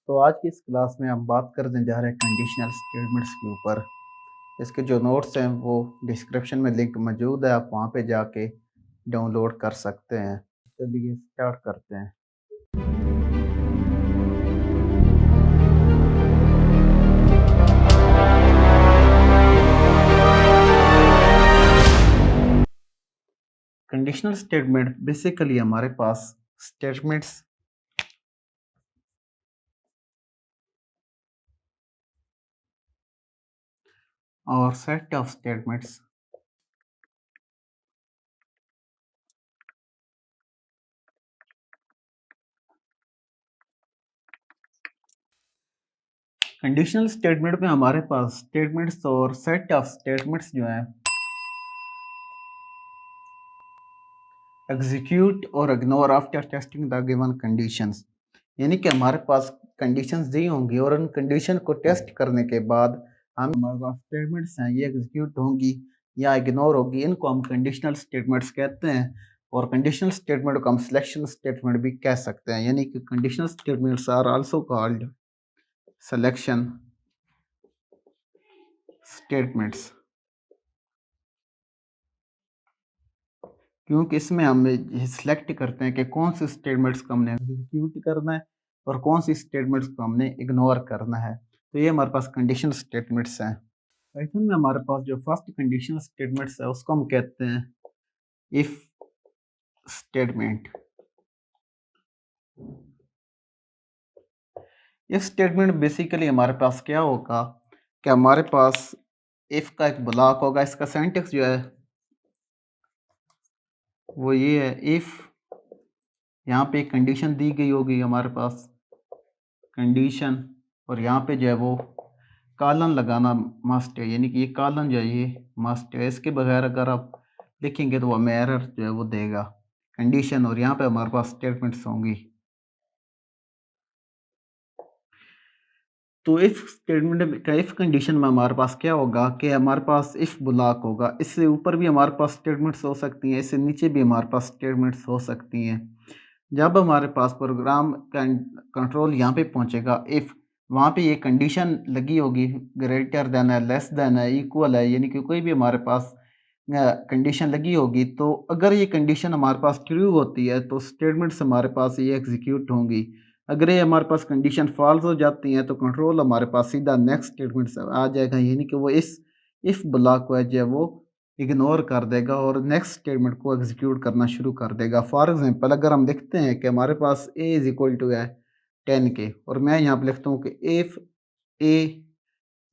तो आज की इस क्लास में हम बात करने जा रहे हैं कंडीशनल स्टेटमेंट्स के ऊपर। इसके जो नोट्स हैं वो डिस्क्रिप्शन में लिंक मौजूद है, आप वहाँ पे जाके डाउनलोड कर सकते हैं। चलिए स्टार्ट करते हैं। कंडीशनल स्टेटमेंट बेसिकली हमारे पास स्टेटमेंट्स और set of statements conditional statement में हमारे पास स्टेटमेंट्स और सेट ऑफ स्टेटमेंट्स जो है एग्जीक्यूट और ignore after testing the given conditions, यानी कि हमारे पास कंडीशंस दी होंगी और उन कंडीशन को टेस्ट करने के बाद हम हमारे पास स्टेटमेंट्स हैं ये एग्जीक्यूट होंगी या इग्नोर होगी। इनको हम कंडीशनल स्टेटमेंट्स कहते हैं और कंडीशनल स्टेटमेंट को हम सिलेक्शन स्टेटमेंट भी कह सकते हैं, यानी कि conditional statements are also called selection statements, क्योंकि इसमें हम सिलेक्ट करते हैं कि कौन से स्टेटमेंट्स को हमने एग्जीक्यूट करना है और कौन सी स्टेटमेंट्स को हमने इग्नोर करना है। तो ये हमारे पास कंडीशनल स्टेटमेंट्स हैं। पाइथन में हमारे पास जो फर्स्ट कंडीशनल स्टेटमेंट्स है उसको हम कहते हैं if statement. If statement basically हमारे पास क्या होगा कि हमारे पास इफ का एक ब्लॉक होगा, इसका सिंटैक्स जो है वो ये है इफ, यहाँ पे एक कंडीशन दी गई होगी हमारे पास कंडीशन, और यहाँ पे जो है वो कॉलन लगाना मस्ट है, यानी कि ये कॉलन जो है ये मस्ट है। इसके बगैर अगर आप लिखेंगे तो वो हमें एरर जो है वो देगा कंडीशन, और यहाँ पे हमारे पास स्टेटमेंट्स होंगी। तो इफ स्टेटमेंट इफ कंडीशन में हमारे पास क्या होगा कि हमारे पास इफ ब्लॉक होगा, इससे ऊपर भी हमारे पास स्टेटमेंट्स हो सकती हैं, इससे नीचे भी हमारे पास स्टेटमेंट्स हो सकती हैं। जब हमारे पास प्रोग्राम कंट्रोल यहाँ पे पहुँचेगा इफ, वहाँ पे ये कंडीशन लगी होगी ग्रेटर देन है, लेस देन है, इक्वल है, यानी कि कोई भी हमारे पास कंडीशन लगी होगी, तो अगर ये कंडीशन हमारे पास ट्रू होती है तो स्टेटमेंट्स हमारे पास ये एग्जीक्यूट होंगी। अगर ये हमारे पास कंडीशन फॉल्स हो जाती हैं तो कंट्रोल हमारे पास सीधा नेक्स्ट स्टेटमेंट से आ जाएगा, यानी कि वो इस इफ ब्लॉक को जो है वो इग्नोर कर देगा और नेक्स्ट स्टेटमेंट को एग्जीक्यूट करना शुरू कर देगा। फॉर एग्जांपल अगर हम देखते हैं कि हमारे पास ए इज इक्वल टू है 10 के, और मैं यहाँ पे लिखता हूँ कि इफ ए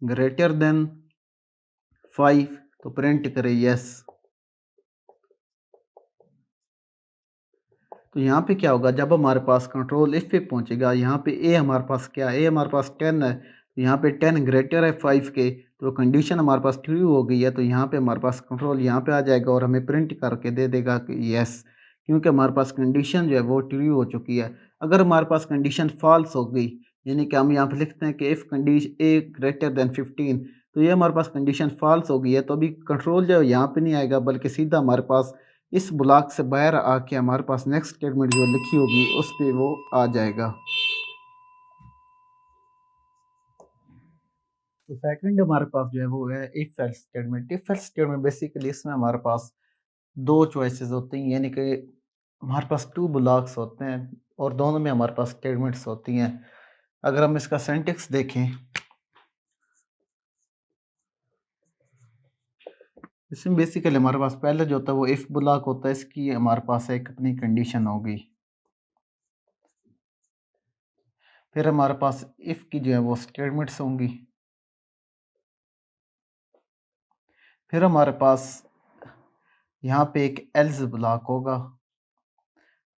ग्रेटर देन 5 तो प्रिंट करे यस। तो यहाँ पे क्या होगा, जब हमारे पास कंट्रोल इफ पे पहुंचेगा, यहाँ पे ए हमारे पास क्या है, ए हमारे पास 10 है, तो यहाँ पे 10 ग्रेटर है 5 के, तो कंडीशन हमारे पास ट्रू हो गई है, तो यहाँ पे हमारे पास कंट्रोल यहाँ पे आ जाएगा और हमें प्रिंट करके दे देगा कि यस, क्योंकि हमारे पास कंडीशन जो है वो ट्रू हो चुकी है। अगर हमारे पास कंडीशन फॉल्स हो गई, यानी कि हम यहाँ पे लिखते हैं कि if condition A greater than 15, तो ये हमारे पास कंडीशन फॉल्स हो गई है, तो अभी कंट्रोल जो है यहाँ पे नहीं आएगा, बल्कि सीधा हमारे पास इस ब्लॉक से बाहर आके हमारे पास नेक्स्ट स्टेटमेंट जो लिखी होगी उस पे वो आ जाएगा। तो सेकंड हमारे पास जो है वो है if else statement. If else statement basically इसमें हमारे पास दो चॉइसेस होती हैं, यानी कि हमारे पास टू ब्लॉक्स होते हैं और दोनों में हमारे पास स्टेटमेंट्स होती हैं। अगर हम इसका सिंटैक्स देखें, इसमें बेसिकली हमारे पास पहले जो होता है वो इफ ब्लॉक होता है, इसकी हमारे पास एक अपनी कंडीशन होगी, फिर हमारे पास इफ की जो है वो स्टेटमेंट्स होंगी, फिर हमारे पास यहाँ पे एक एल्स ब्लॉक होगा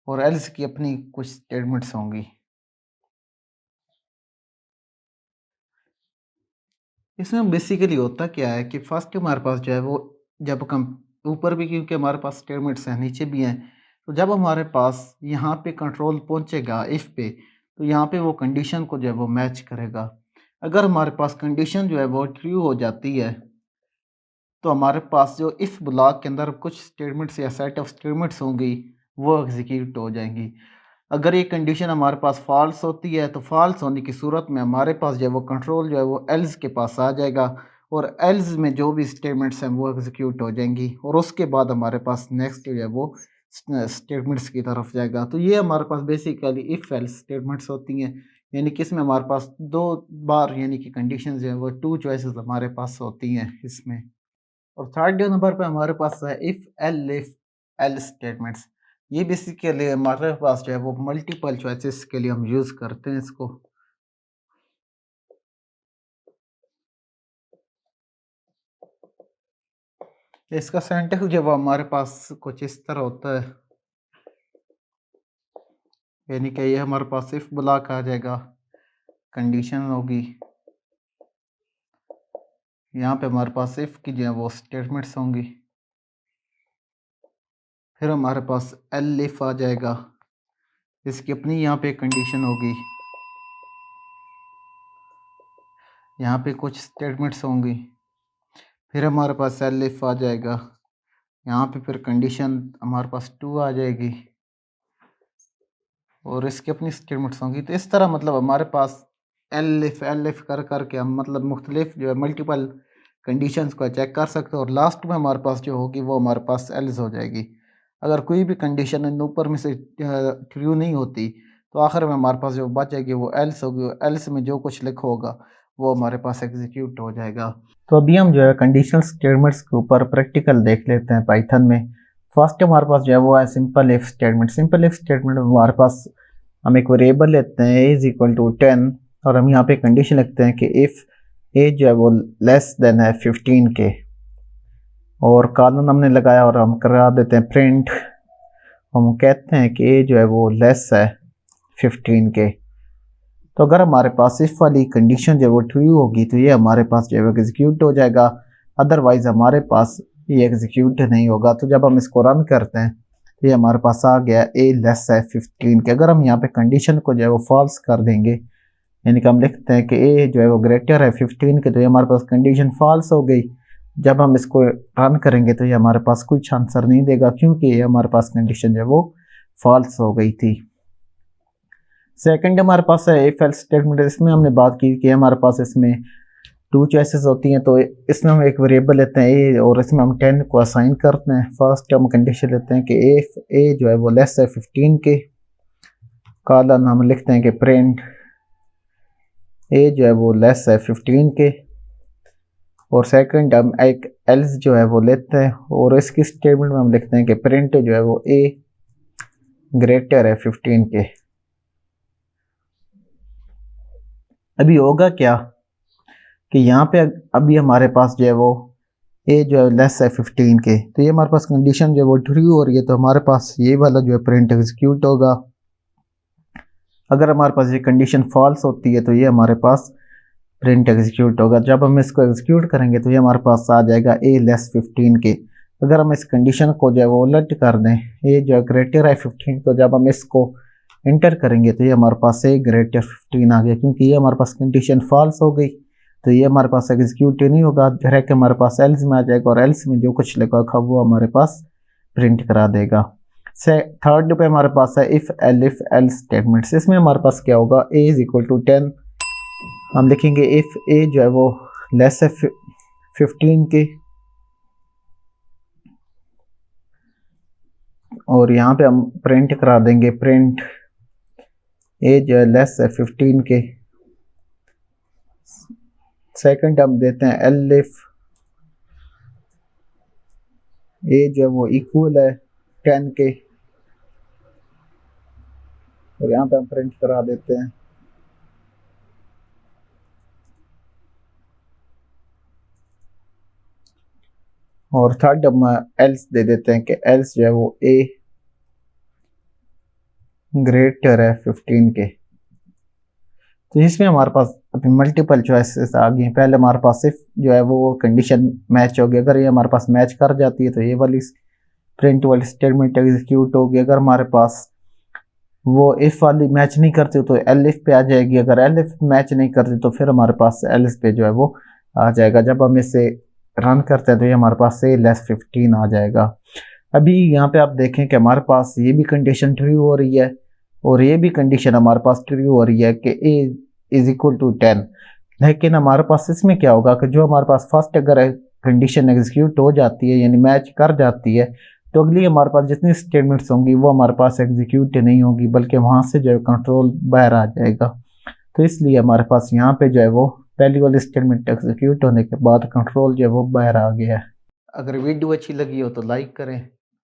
और एल्स की अपनी कुछ स्टेटमेंट्स होंगी। इसमें बेसिकली होता क्या है कि फर्स्ट हमारे पास जो है वो, जब कम ऊपर भी क्योंकि हमारे पास स्टेटमेंट्स हैं नीचे भी हैं, तो जब हमारे पास यहाँ पे कंट्रोल पहुँचेगा इफ़ पे, तो यहाँ पे वो कंडीशन को जो है वो मैच करेगा। अगर हमारे पास कंडीशन जो है वो ट्रू हो जाती है तो हमारे पास जो इफ़ ब्लॉक के अंदर कुछ स्टेटमेंट्स या सेट ऑफ स्टेटमेंट्स होंगी वो एग्जीक्यूट हो जाएंगी। अगर ये कंडीशन हमारे पास फॉल्स होती है तो फॉल्स होने की सूरत में हमारे पास जो है वो कंट्रोल जो है वो एल्स के पास आ जाएगा और एल्स में जो भी स्टेटमेंट्स हैं वो एग्जीक्यूट हो जाएंगी और उसके बाद हमारे पास नेक्स्ट जो है वो स्टेटमेंट्स की तरफ जाएगा। तो ये हमारे पास बेसिकली इफ़ एल्स स्टेटमेंट्स होती हैं, यानी कि इसमें हमारे पास दो बार यानी कि कंडीशन जो है वो टू चॉइसेस हमारे पास होती हैं इसमें। और थर्ड नंबर पे हमारे पास है इफ़ एल स्टेटमेंट्स। ये बेसिकली हमारे पास जो है वो मल्टीपल चॉइसेस के लिए हम यूज़ करते हैं इसको। इसका सिंटैक्स जो है वो हमारे पास कुछ इस तरह होता है, यानी कि ये हमारे पास इफ़ ब्लॉक आ जाएगा, कंडीशन होगी, यहाँ पे हमारे पास इफ़ की जो है वो स्टेटमेंट्स होंगी, फिर हमारे पास एल इफ़ आ जाएगा, इसकी अपनी यहाँ पे कंडीशन होगी, यहाँ पे कुछ स्टेटमेंट्स होंगी, फिर हमारे पास एल इफ़ आ जाएगा, यहाँ पे फिर कंडीशन हमारे पास टू आ जाएगी और इसकी अपनी स्टेटमेंट्स होंगी। तो इस तरह मतलब हमारे पास एल इफ़ कर के हम मतलब मुख्तलिफ जो है मल्टीपल कंडीशंस को चेक कर सकते हैं और लास्ट में हमारे पास जो होगी वो हमारे पास एल्स हो जाएगी। अगर कोई भी कंडीशन इन ऊपर में से ट्रू नहीं होती तो आखिर में हमारे पास जो बच जाएगी वो एल्स होगी, एल्स में जो कुछ लिखा होगा वो हमारे पास एग्जीक्यूट हो जाएगा। तो अभी हम जो है कंडीशनल स्टेटमेंट्स के ऊपर प्रैक्टिकल देख लेते हैं पाइथन में। फर्स्ट हमारे पास जो है वो है simple if statement. Simple if statement में हमारे पास हम एक वेरिएबल लेते हैं a इज इक्वल टू 10 और हम यहाँ पे कंडीशन लिखते हैं कि इफ़ a जो है वो लेस देन है 15 के और कॉलन हमने लगाया और हम करा देते हैं प्रिंट। हम कहते हैं कि a जो है वो लेस है 15 के। तो अगर हमारे पास इफ वाली कंडीशन जो है वो ट्रू होगी तो ये हमारे पास जो है एग्जीक्यूट हो जाएगा, अदरवाइज हमारे पास ये एग्जीक्यूट नहीं होगा। तो जब हम इसको रन करते हैं तो ये हमारे पास आ गया ए लेस है 15 के। अगर हम यहाँ पे कंडीशन को जो है वो फॉल्स कर देंगे, यानी कि हम लिखते हैं कि ए जो है वो ग्रेटर है 15 के, तो ये हमारे पास कंडीशन फॉल्स हो गई। जब हम इसको रन करेंगे तो ये हमारे पास कुछ आंसर नहीं देगा क्योंकि ये हमारे पास कंडीशन जो है वो फॉल्स हो गई थी। सेकंड हमारे पास है इफ एल्स स्टेटमेंट। इसमें हमने बात की कि हमारे पास इसमें टू चॉइसेस होती हैं, तो इसमें हम एक वेरिएबल लेते हैं ए और इसमें हम 10 को असाइन करते हैं। फर्स्ट हम कंडीशन लेते हैं कि इफ ए जो है वो लेस है 15 के, कॉलन हम लिखते हैं कि प्रिंट ए जो है वो लेस है 15 के और सेकंड हम एक एल्स जो है वो लेते हैं और इसकी स्टेटमेंट में हम लिखते हैं कि प्रिंट जो है वो ए ग्रेटर है 15 के। अभी होगा क्या कि यहाँ पे अभी हमारे पास जो है वो ए जो है लेस है 15 के, तो ये हमारे पास कंडीशन जो है वो ट्रू हो रही है, तो हमारे पास ये वाला जो है प्रिंट एग्जीक्यूट होगा। अगर हमारे पास ये कंडीशन फॉल्स होती है तो ये हमारे पास प्रिंट एग्जीक्यूट होगा। जब हम इसको एग्जीक्यूट करेंगे तो ये हमारे पास आ जाएगा ए लेस 15 के। अगर हम इस कंडीशन को जो है वो उलट कर दें, ए जो है ग्रेटर है 15, तो जब हम इसको इंटर करेंगे तो ये हमारे पास ए ग्रेटर 15 आ गया क्योंकि ये हमारे पास कंडीशन फॉल्स हो गई, तो ये हमारे पास एग्जीक्यूट नहीं होगा, डायरेक्ट हमारे पास एल्स में आ जाएगा और एल्स में जो कुछ लिखा था वो हमारे पास प्रिंट करा देगा। से थर्ड पे हमारे पास है इफ एल स्टेटमेंट्स। इसमें हमारे पास क्या होगा, ए इज इक्वल टू 10, हम लिखेंगे इफ ए जो है वो लेस है 15 के और यहाँ पे हम प्रिंट करा देंगे प्रिंट ए जो है लेस है 15 के। सेकंड हम देते हैं एल इफ ए जो है वो इक्वल है 10 के और यहाँ पे हम प्रिंट करा देते हैं और थर्ड हम एल्स दे देते हैं कि एल्स जो है वो ए ग्रेटर है 15 के। तो इसमें हमारे पास अभी मल्टीपल चॉइसेस आ गई हैं। पहले हमारे पास सिर्फ जो है वो कंडीशन मैच होगी, अगर ये हमारे पास मैच कर जाती है तो ये वाली प्रिंट वाली स्टेटमेंट एग्जीक्यूट होगी। अगर हमारे पास वो इफ वाली मैच नहीं करती तो एल इफ पे आ जाएगी, अगर एल इफ मैच नहीं करती तो फिर हमारे पास एल इफ पे जो है वो आ जाएगा। जब हम इसे रन करते हैं तो ये हमारे पास से लेस 15 आ जाएगा। अभी यहाँ पे आप देखें कि हमारे पास ये भी कंडीशन ट्रू हो रही है और ये भी कंडीशन हमारे पास ट्रू हो रही है कि ए इज इक्वल टू 10। लेकिन हमारे पास इसमें क्या होगा कि जो हमारे पास फर्स्ट अगर कंडीशन एग्जीक्यूट हो जाती है यानी मैच कर जाती है, तो अगली हमारे पास जितनी स्टेटमेंट्स होंगी वो हमारे पास एग्जीक्यूट नहीं होगी, बल्कि वहाँ से जो है कंट्रोल बाहर आ जाएगा। तो इसलिए हमारे पास यहाँ पे जो है वो पहली वाली स्टेटमेंट एग्जीक्यूट होने के बाद कंट्रोल जो है वो बाहर आ गया है। अगर वीडियो अच्छी लगी हो तो लाइक करें,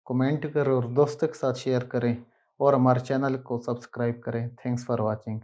कमेंट करें और दोस्तों के साथ शेयर करें और हमारे चैनल को सब्सक्राइब करें। Thanks for watching.